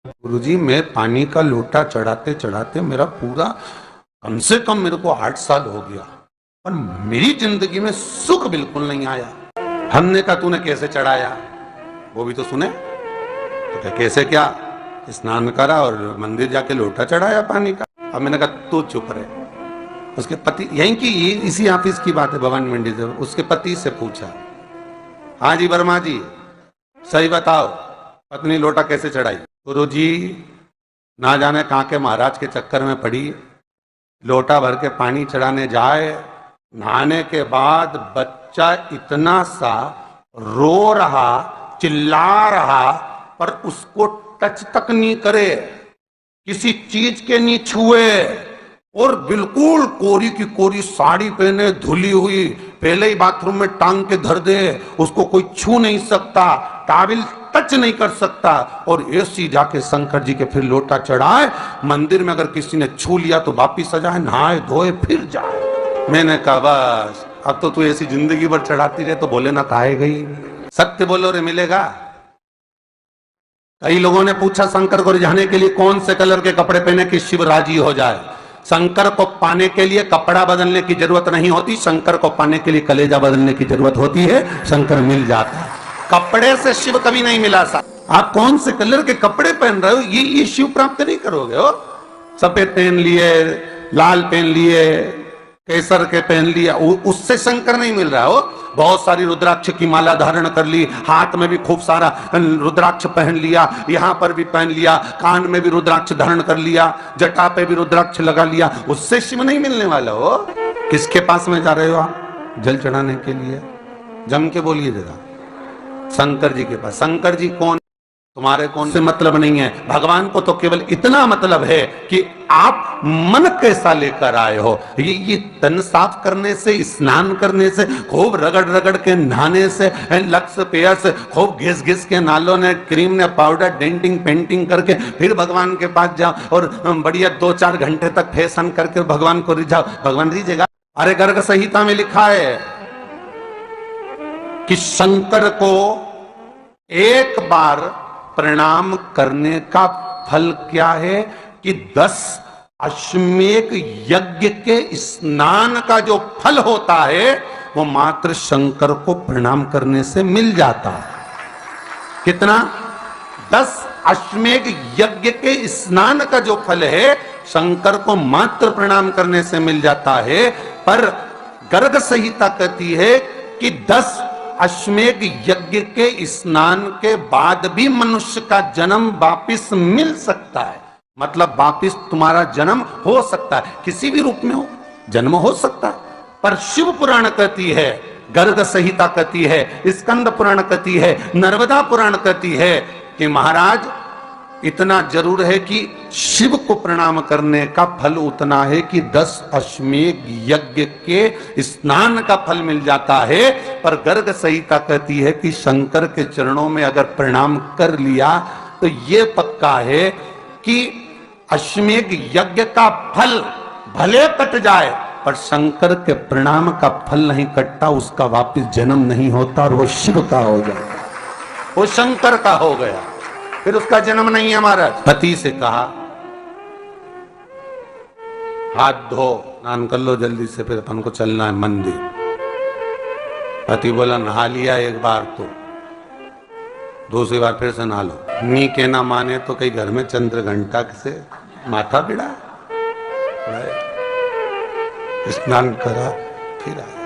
गुरुजी, मैं पानी का लोटा चढ़ाते चढ़ाते मेरा पूरा कम से कम मेरे को 8 साल हो गया, पर मेरी जिंदगी में सुख बिल्कुल नहीं आया। हमने कहा तूने कैसे चढ़ाया, वो भी तो सुने। तो क्या कैसे, क्या स्नान करा और मंदिर जाके लोटा चढ़ाया पानी का। अब मैंने कहा तू चुप रहे। उसके पति, यहीं की इसी ऑफिस की बात है, भवन मंडी से, उसके पति से पूछा, हाँ जी वर्मा जी सही बताओ, पत्नी लोटा कैसे चढ़ाई। गुरुजी, ना जाने कहाँ के महाराज के चक्कर में पड़ी, लोटा भर के पानी चढ़ाने जाए, नहाने के बाद बच्चा इतना सा रो रहा, चिल्ला रहा, पर उसको टच तक नहीं करे, किसी चीज के नहीं छुए, और बिल्कुल कोरी की कोरी साड़ी पहने, धुली हुई, पहले ही बाथरूम में टांग के धर दे, उसको कोई छू नहीं सकता, टाविल टच नहीं कर सकता, और ऐसी जाके शंकर जी के फिर लोटा चढ़ाए। मंदिर में अगर किसी ने छू लिया तो वापिस आ जाए, नहाए धोए फिर जाए। मैंने कहा बस अब तो तू ऐसी जिंदगी भर चढ़ाती रहे तो भोलेनाथ आएगा ही। सत्य बोलो रे, मिलेगा। कई लोगों ने पूछा शंकर को रिझाने के लिए कौन से कलर के कपड़े पहने कि शिव राजी हो जाए। शंकर को पाने के लिए कपड़ा बदलने की जरूरत नहीं होती, शंकर को पाने के लिए कलेजा बदलने की जरूरत होती है, शंकर मिल जाता है। कपड़े से शिव कभी नहीं मिला सा। आप कौन से कलर के कपड़े पहन रहे हो, ये शिव प्राप्त नहीं करोगे हो। सफेद पहन लिए, लाल पहन लिए, केसर के पहन लिया, उससे शंकर नहीं मिल रहा हो। बहुत सारी रुद्राक्ष की माला धारण कर ली, हाथ में भी खूब सारा रुद्राक्ष पहन लिया, यहाँ पर भी पहन लिया, कान में भी रुद्राक्ष धारण कर लिया, जटा पे भी रुद्राक्ष लगा लिया, उससे शिव नहीं मिलने वाला हो। किसके पास में जा रहे हो आप जल चढ़ाने के लिए? जम के बोलिए जरा। शंकर जी के पास। शंकर जी कौन, तुम्हारे कौन से मतलब नहीं है। भगवान को तो केवल इतना मतलब है कि आप मन कैसा लेकर आए हो। ये तन साफ करने से, स्नान करने से, खूब रगड़ रगड़ के नहाने से, लक्स पेयर से, खूब घिस घिस के नालों ने, क्रीम ने, पाउडर, डेंटिंग पेंटिंग करके फिर भगवान के पास जाओ और बढ़िया 2-4 घंटे तक फैशन करके भगवान को रिझाओ, भगवान रिझेगा? अरे गर्ग संहिता में लिखा है कि शंकर को एक बार प्रणाम करने का फल क्या है कि 10 अश्वमेध यज्ञ के स्नान का जो फल होता है वो मात्र शंकर को प्रणाम करने से मिल जाता है। कितना? 10 अश्वमेध यज्ञ के स्नान का जो फल है शंकर को मात्र प्रणाम करने से मिल जाता है। पर गर्ग संहिता कहती है कि 10 अश्वमेध यज्ञ के स्नान के बाद भी मनुष्य का जन्म वापिस मिल सकता है। मतलब वापिस तुम्हारा जन्म हो सकता है, किसी भी रूप में हो, जन्म हो सकता है। पर शिव पुराण कहती है, गर्ग संहिता कहती है, स्कंद पुराण कहती है, नर्मदा पुराण कहती है कि महाराज इतना जरूर है कि शिव को प्रणाम करने का फल उतना है कि 10 अश्वमेध यज्ञ के स्नान का फल मिल जाता है। पर गर्ग संहिता कहती है कि शंकर के चरणों में अगर प्रणाम कर लिया तो ये पक्का है कि अश्वमेध यज्ञ का फल भले कट जाए पर शंकर के प्रणाम का फल नहीं कटता, उसका वापिस जन्म नहीं होता और वो शिव का हो जाता, वो शंकर का हो गया, फिर उसका जन्म नहीं है। महाराज पति से कहा हाथ धो, स्नान कर लो जल्दी से, फिर अपन को चलना है मंदिर। पति बोला नहा लिया एक बार तो दूसरी बार फिर से नहा लो। नी के ना माने तो कई घर में चंद्र घंटा से माथा भिड़ा, स्नान करा फिर आया।